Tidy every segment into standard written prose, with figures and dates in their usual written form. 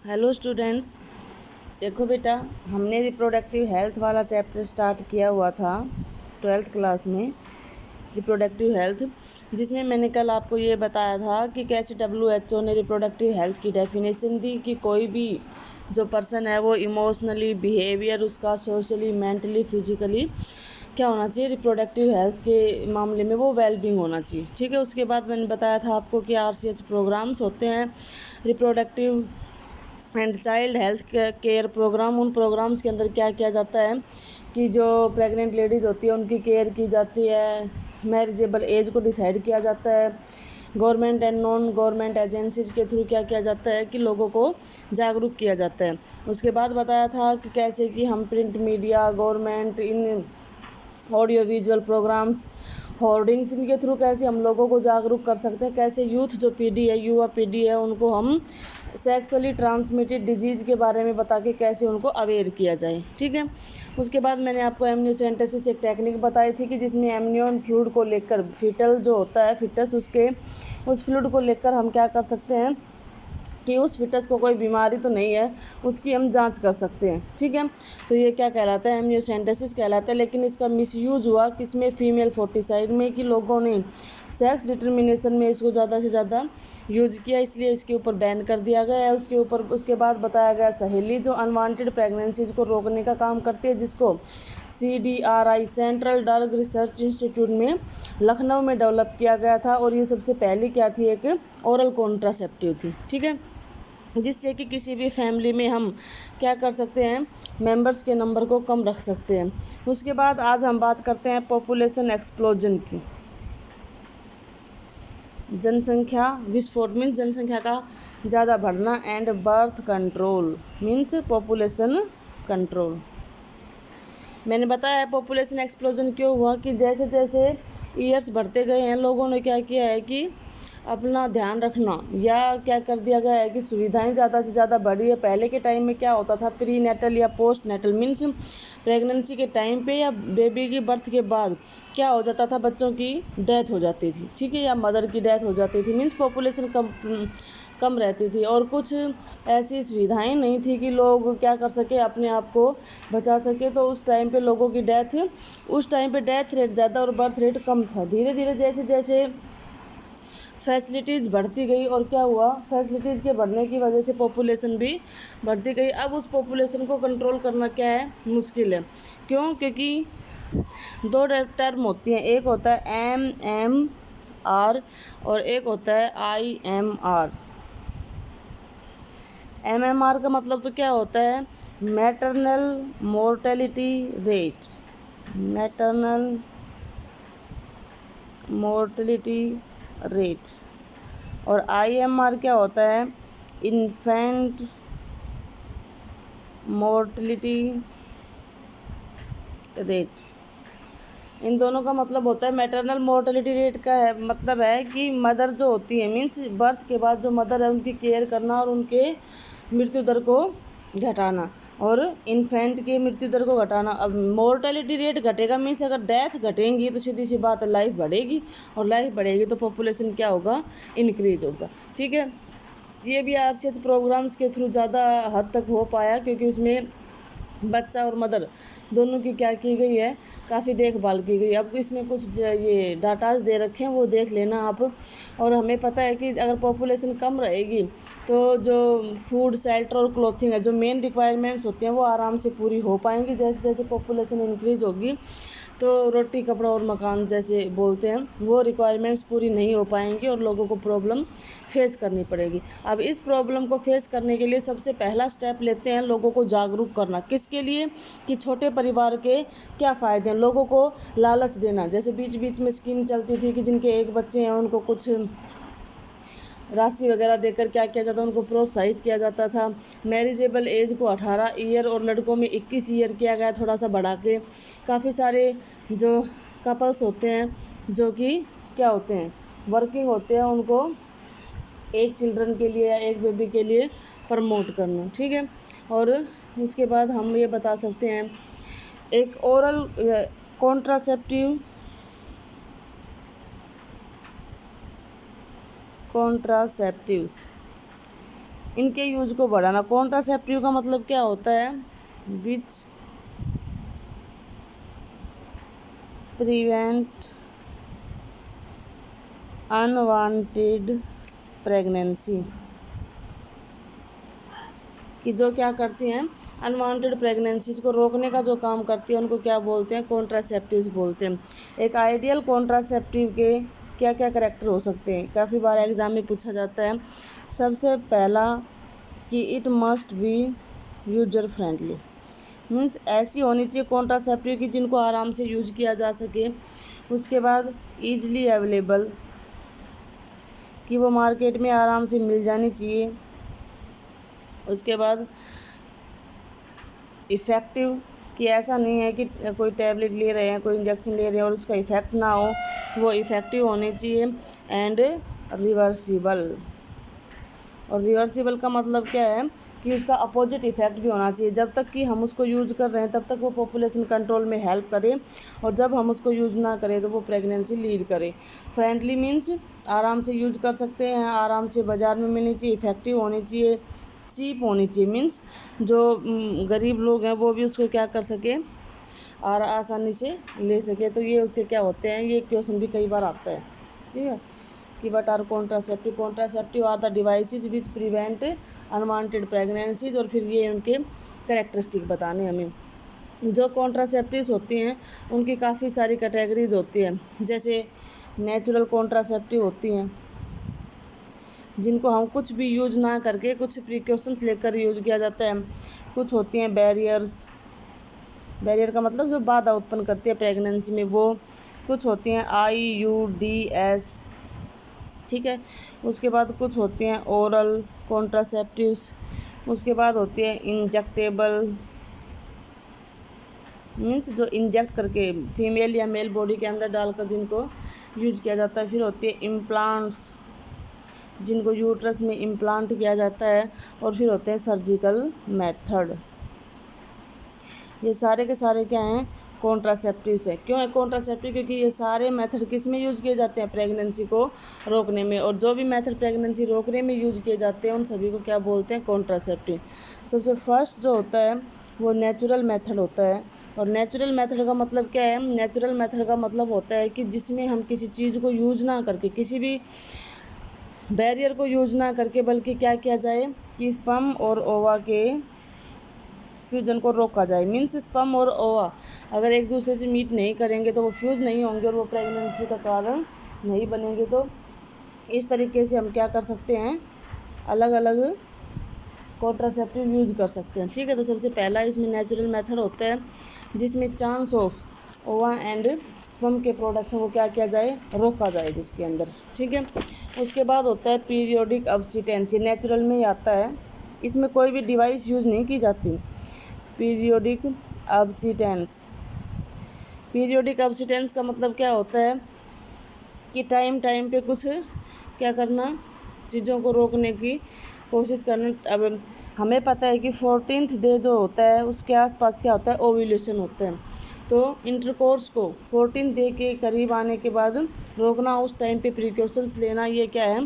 Hello students, देखो बेटा, हमने रिप्रोडक्टिव हेल्थ वाला चैप्टर स्टार्ट किया हुआ था 12th क्लास में, रिप्रोडक्टिव हेल्थ, जिसमें मैंने कल आपको ये बताया था कि कैसे WHO ने रिप्रोडक्टिव हेल्थ की डेफिनेशन दी कि कोई भी जो पर्सन है वो इमोशनली, बिहेवियर उसका सोशली, मेंटली, फिजिकली क्या होना चाहिए, रिप्रोडक्टिव हेल्थ के मामले में वो वेलबींग होना चाहिए। ठीक है, उसके बाद मैंने बताया था आपको कि RCH प्रोग्राम्स होते हैं, reproductive and child health care programme. उन प्रोग्राम्स के अंदर क्या किया जाता है कि जो प्रेग्नेंट लेडीज़ होती है उनकी केयर की जाती है, मैरिजेबल एज को डिसाइड किया जाता है, government and non government agencies के थ्रू क्या किया जाता है कि लोगों को जागरूक किया जाता है। उसके बाद बताया था कि कैसे कि हम print media, government, in audio visual programmes, hoardings, इनके थ्रू कैसे हम लोगों को जागरूक कर सकते हैं, कैसे यूथ जो पीढ़ी है, युवा पीढ़ी है, उनको हम सेक्सुअली ट्रांसमिटेड डिजीज़ के बारे में बता के कैसे उनको अवेयर किया जाए। ठीक है, उसके बाद मैंने आपको एमनियोसेंटेसिस एक टेक्निक बताई थी कि जिसमें एमनियन फ्लूइड को लेकर फीटल जो होता है फिटस, उसके उस फ्लूइड को लेकर हम क्या कर सकते हैं कि उस फिटस को कोई बीमारी तो नहीं है, उसकी हम जांच कर सकते हैं। ठीक है, तो ये क्या कहलाता है, एमनियोसेंटेसिस कहलाता है। लेकिन इसका मिसयूज हुआ किसमें, फीमेल फोर्टिसाइड में, कि लोगों ने सेक्स डिटर्मिनेशन में इसको ज़्यादा से ज़्यादा यूज किया, इसलिए इसके ऊपर बैन कर दिया गया है। उसके बाद बताया गया सहेली, जो अनवांटेड प्रेगनेंसीज को रोकने का काम करती है, जिसको CDRI central drug research institute में लखनऊ में डेवलप किया गया था। और ये सबसे पहली क्या थी, एक ओरल कॉन्ट्रासेप्टिव थी। ठीक है, जिससे कि किसी भी फैमिली में हम क्या कर सकते हैं, मेंबर्स के नंबर को कम रख सकते हैं। उसके बाद आज हम बात करते हैं पॉपुलेशन एक्सप्लोजन की। जनसंख्या विस्फोट मीन्स जनसंख्या का ज़्यादा बढ़ना, and birth control means population control. मैंने बताया है पॉपुलेशन एक्सप्लोजन क्यों हुआ कि जैसे जैसे ईयर्स बढ़ते गए हैं, लोगों ने क्या किया है कि अपना ध्यान रखना, या क्या कर दिया गया है कि सुविधाएं ज़्यादा से ज़्यादा बढ़ी है। पहले के टाइम में क्या होता था, प्री नेटल या पोस्ट नेटल मीन्स प्रेगनेंसी के टाइम पे या बेबी की बर्थ के बाद क्या हो जाता था, बच्चों की डेथ हो जाती थी। ठीक है, या मदर की डेथ हो जाती थी, मीन्स पॉपुलेशन कम रहती थी, और कुछ ऐसी सुविधाएं नहीं थी कि लोग क्या कर सके, अपने आप को बचा सके। तो उस टाइम पे लोगों की डेथ रेट ज़्यादा और बर्थ रेट कम था। धीरे धीरे जैसे जैसे फैसिलिटीज़ बढ़ती गई, और क्या हुआ, फैसिलिटीज़ के बढ़ने की वजह से पॉपुलेशन भी बढ़ती गई। अब उस पॉपुलेशन को कंट्रोल करना क्या है, मुश्किल है। क्यों, क्योंकि दो टर्म होती हैं, एक होता है MMR और एक होता है IMR। MMR का मतलब तो क्या होता है, maternal mortality rate, maternal mortality rate. और IMR क्या होता है, इन्फेंट मोर्टेलिटी रेट। इन दोनों का मतलब होता है, मैटरनल मोर्टेलिटी रेट का है मतलब है कि मदर जो होती है, मीन्स बर्थ के बाद जो मदर है उनकी केयर करना और उनके मृत्यु दर को घटाना, और इन्फेंट की मृत्यु दर को घटाना। अब मोर्टेलिटी रेट घटेगा मीन्स अगर डेथ घटेंगी तो सीधी सी बात है, लाइफ बढ़ेगी, और लाइफ बढ़ेगी तो पॉपुलेशन क्या होगा, इंक्रीज होगा। ठीक है, ये भी RCH प्रोग्राम्स के थ्रू ज़्यादा हद तक हो पाया, क्योंकि उसमें बच्चा और मदर दोनों की क्या की गई है, काफ़ी देखभाल की गई। अब इसमें कुछ ये डाटाज दे रखे हैं, वो देख लेना आप। और हमें पता है कि अगर पॉपुलेशन कम रहेगी तो जो फूड, शेल्टर और क्लोथिंग है, जो मेन रिक्वायरमेंट्स होती हैं, वो आराम से पूरी हो पाएंगी। जैसे जैसे पॉपुलेशन इंक्रीज होगी तो रोटी, कपड़ा और मकान जैसे बोलते हैं, वो रिक्वायरमेंट्स पूरी नहीं हो पाएंगी और लोगों को प्रॉब्लम फेस करनी पड़ेगी। अब इस प्रॉब्लम को फेस करने के लिए सबसे पहला स्टेप लेते हैं लोगों को जागरूक करना। किसके लिए, कि छोटे परिवार के क्या फ़ायदे हैं, लोगों को लालच देना। जैसे बीच बीच में स्कीम चलती थी कि जिनके एक बच्चे हैं उनको कुछ राशि वगैरह देकर क्या किया जाता, उनको प्रोत्साहित किया जाता था। मैरिजेबल एज को 18 ईयर और लड़कों में 21 ईयर किया गया, थोड़ा सा बढ़ा के। काफ़ी सारे जो कपल्स होते हैं जो कि क्या होते हैं, वर्किंग होते हैं, उनको एक चिल्ड्रन के लिए या एक बेबी के लिए प्रमोट करना। ठीक है, और उसके बाद हम ये बता सकते हैं, एक ओरल कॉन्ट्रासेप्टिव्स इनके यूज को बढ़ाना। कॉन्ट्रासेप्टिव का मतलब क्या होता है? विच प्रिवेंट अनवांटेड प्रेगनेंसी, कि जो क्या करती हैं, अनवांटेड प्रेगनेंसीज को रोकने का जो काम करती है उनको क्या बोलते हैं? कॉन्ट्रासेप्टिव्स बोलते हैं। एक आइडियल कॉन्ट्रासेप्टिव के क्या क्या करैक्टर हो सकते हैं? काफ़ी बार एग्जाम में पूछा जाता है। सबसे पहला कि it must be user friendly, means ऐसी होनी चाहिए कॉन्ट्रासेप्टिव की जिनको आराम से यूज किया जा सके। उसके बाद ईजिली अवेलेबल, कि वो मार्केट में आराम से मिल जानी चाहिए। उसके बाद इफ़ेक्टिव, कि ऐसा नहीं है कि कोई टैबलेट ले रहे हैं, कोई इंजेक्शन ले रहे हैं और उसका इफ़ेक्ट ना हो, वो इफ़ेक्टिव होने चाहिए। एंड रिवर्सिबल, और रिवर्सिबल का मतलब क्या है? कि उसका अपोजिट इफेक्ट भी होना चाहिए। जब तक कि हम उसको यूज़ कर रहे हैं तब तक वो पॉपुलेशन कंट्रोल में हेल्प करे, और जब हम उसको यूज़ ना करें तो वो प्रेगनेंसी लीड करे। फ्रेंडली मीन्स आराम से यूज कर सकते हैं, आराम से बाज़ार में मिलनी चाहिए, इफ़ेक्टिव होनी चाहिए, चीप होनी चाहिए, मीन्स जो गरीब लोग हैं वो भी उसको क्या कर सके और आसानी से ले सके। तो ये उसके क्या होते हैं, ये क्वेश्चन भी कई बार आता है, ठीक है, कि what are contraceptive? Contraceptive are the devices which prevent unwanted pregnancies, और फिर ये उनके करेक्टरिस्टिक बताने हमें। जो कॉन्ट्रासेप्टिव्स होती हैं उनकी काफ़ी सारी कैटेगरीज होती हैं, जैसे नेचुरल कॉन्ट्रासेप्टिव होती हैं जिनको हम कुछ भी यूज ना करके कुछ प्रिकॉशंस लेकर यूज किया जाता है। कुछ होती हैं बैरियर्स, बैरियर का मतलब जो बाधा उत्पन्न करती है प्रेगनेंसी में वो। कुछ होती हैं IUDs, ठीक है। उसके बाद कुछ होती हैं ओरल कॉन्ट्रासेप्टिव्स। उसके बाद होती है इंजेक्टेबल, मीन्स जो इंजेक्ट करके फीमेल या मेल बॉडी के अंदर डालकर जिनको यूज किया जाता है। फिर होती है इम्प्लांट्स, जिनको यूट्रस में इम्प्लांट किया जाता है। और फिर होते हैं सर्जिकल मेथड। ये सारे के सारे क्या हैं? कॉन्ट्रासेप्टिव्स है। क्यों है कॉन्ट्रासेप्टिव? क्योंकि ये सारे मेथड किस में यूज किए जाते हैं? प्रेगनेंसी को रोकने में। और जो भी मेथड प्रेगनेंसी रोकने में यूज किए जाते हैं उन सभी को क्या बोलते हैं? कॉन्ट्रासेप्टिव। सबसे फर्स्ट जो होता है वो नेचुरल मेथड होता है। और नेचुरल मेथड का मतलब क्या है? नेचुरल मेथड का मतलब होता है कि जिसमें हम किसी चीज़ को यूज ना करके, किसी भी बैरियर को यूज ना करके, बल्कि क्या किया जाए कि स्पर्म और ओवा के फ्यूजन को रोका जाए। मीन्स स्पर्म और ओवा अगर एक दूसरे से मीट नहीं करेंगे तो वो फ्यूज नहीं होंगे और वो प्रेगनेंसी का कारण नहीं बनेंगे। तो इस तरीके से हम क्या कर सकते हैं? अलग अलग कॉन्ट्रासेप्टिव यूज कर सकते हैं, ठीक है। तो सबसे पहला इसमें नेचुरल मेथड होता है जिसमें चांस ऑफ ओवा एंड स्पर्म के प्रोडक्शन को क्या किया जाए? रोका जाए जिसके अंदर, ठीक है। उसके बाद होता है पीरियोडिक अब्स्टिटेंस, ये नेचुरल में ही आता है, इसमें कोई भी डिवाइस यूज नहीं की जाती। पीरियोडिक अब्स्टिटेंस, पीरियोडिक अब्स्टिटेंस का मतलब क्या होता है कि टाइम टाइम पे कुछ क्या करना, चीज़ों को रोकने की कोशिश करना। अब हमें पता है कि 14th डे जो होता है उसके आसपास क्या होता है? ओव्यूलेशन होता है। तो इंटरकोर्स को 14th डे के करीब आने के बाद रोकना, उस टाइम पे प्रिकॉशंस लेना, ये क्या है?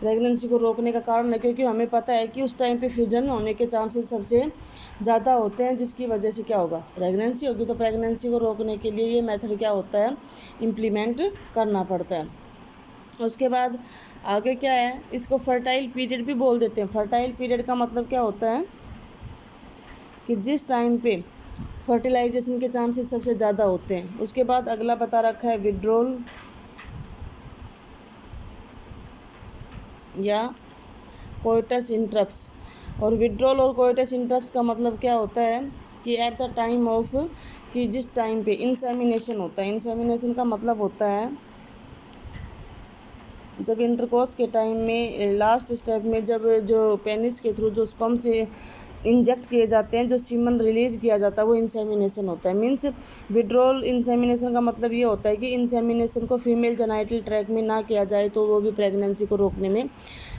प्रेगनेंसी को रोकने का कारण है। क्योंकि हमें पता है कि उस टाइम पे फ्यूजन होने के चांसेस सबसे ज़्यादा होते हैं, जिसकी वजह से क्या होगा? प्रेगनेंसी होगी। तो प्रेगनेंसी को रोकने के लिए ये मेथड क्या होता है? इम्प्लीमेंट करना पड़ता है। उसके बाद आगे क्या है? इसको फर्टाइल पीरियड भी बोल देते हैं। फर्टाइल पीरियड का मतलब क्या होता है कि जिस टाइम पे फर्टिलाइजेशन के चांसेस सबसे ज़्यादा होते हैं। उसके बाद अगला बता रखा है विड्रॉल या कोइटस इंटरप्ट्स। और विड्रॉल और कोइटस इंटरप्ट्स का मतलब क्या होता है कि एट द टाइम ऑफ, कि जिस टाइम पे इंसेमिनेशन होता है। इंसेमिनेशन का मतलब होता है जब इंटरकोर्स के टाइम में लास्ट स्टेप में जब जो पेनिस के थ्रू जो स्पर्म से इंजेक्ट किए जाते हैं, जो सीमन रिलीज किया जाता है, वो इंसेमिनेशन होता है। मीन्स विड्रॉल इंसेमिनेशन का मतलब ये होता है कि इंसेमिनेशन को फीमेल जेनाइटल ट्रैक में ना किया जाए तो वो भी प्रेगनेंसी को रोकने में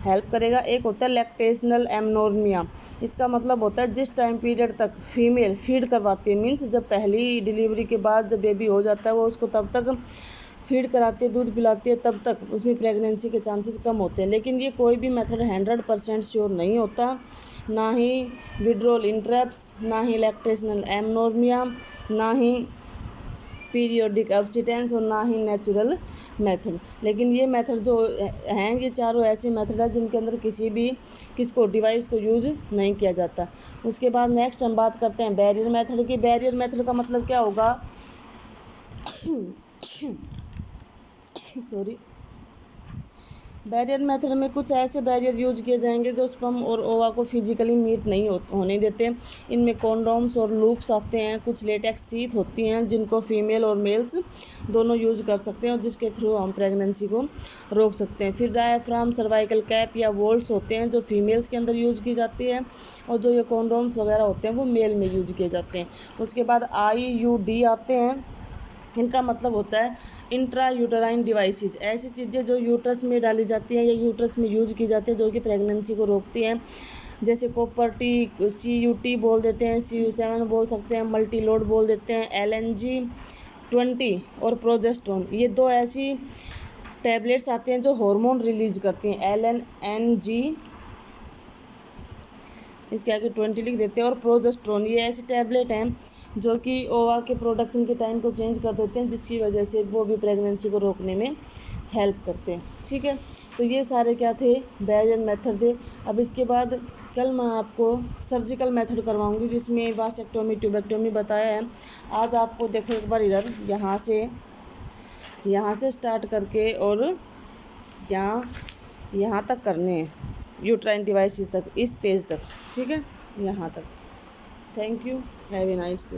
हेल्प करेगा। एक होता है लैक्टेशनल एमनोर्मिया, इसका मतलब होता है जिस टाइम पीरियड तक फीमेल फीड करवाती है, मीन्स जब पहली डिलीवरी के बाद जब बेबी हो जाता है वो उसको तब तक फीड कराती है, दूध पिलाती है, तब तक उसमें प्रेगनेंसी के चांसेस कम होते हैं। लेकिन ये कोई भी मेथड 100% श्योर नहीं होता, ना ही विड्रोल इंटरप्ट्स, ना ही लैक्टेशनल एमनोर्मिया, ना ही पीरियोडिक अब्सिटेंस और ना ही नेचुरल मेथड। लेकिन ये मेथड जो हैं ये चारों ऐसे मेथड है जिनके अंदर किसको डिवाइस को यूज नहीं किया जाता। उसके बाद नेक्स्ट हम बात करते हैं बैरियर मेथड की। बैरियर मेथड का मतलब क्या होगा सॉरी। बैरियर मेथड में कुछ ऐसे बैरियर यूज किए जाएंगे जो स्पर्म और ओवा को फिजिकली मीट नहीं होने देते। इनमें कॉन्डोम्स और लूप्स आते हैं, कुछ लेटेक्स शीथ होती हैं जिनको फीमेल और मेल्स दोनों यूज कर सकते हैं और जिसके थ्रू हम प्रेगनेंसी को रोक सकते हैं। फिर डायाफ्राम, सर्वाइकल कैप या वोल्ट्स होते हैं जो फीमेल्स के अंदर यूज की जाती है, और जो ये कॉन्डोम्स वगैरह होते हैं वो मेल में यूज किए जाते हैं। उसके बाद IUD आते हैं। इनका मतलब होता है इंट्रा यूटराइन डिवाइसेस, ऐसी चीज़ें जो यूट्रस में डाली जाती हैं या यूट्रस में यूज की जाती हैं जो कि प्रेगनेंसी को रोकती हैं। जैसे कॉपर टी, CUT बोल देते हैं, CU7 बोल सकते हैं, मल्टी लोड बोल देते हैं, LNG-20 और प्रोजेस्ट्रॉन, ये दो ऐसी टैबलेट्स आती हैं जो हार्मोन रिलीज करती हैं। LNG इसके आगे 20 लिख देते हैं, और प्रोजेस्ट्रॉन ये ऐसी टैबलेट हैं जो कि ओवा के प्रोडक्शन के टाइम को चेंज कर देते हैं, जिसकी वजह से वो भी प्रेगनेंसी को रोकने में हेल्प करते हैं। ठीक है, तो ये सारे क्या थे, बैरियर मेथड थे। अब इसके बाद कल मैं आपको सर्जिकल मेथड करवाऊंगी जिसमें वासेक्टोमी, ट्यूबेक्टोमी बताया है। आज आपको देखो एक बार इधर यहाँ से स्टार्ट करके और यहाँ तक करने हैं, यूट्राइन डिवाइसेस तक, इस पेज तक। ठीक है, यहाँ तक। Thank you, have a nice day.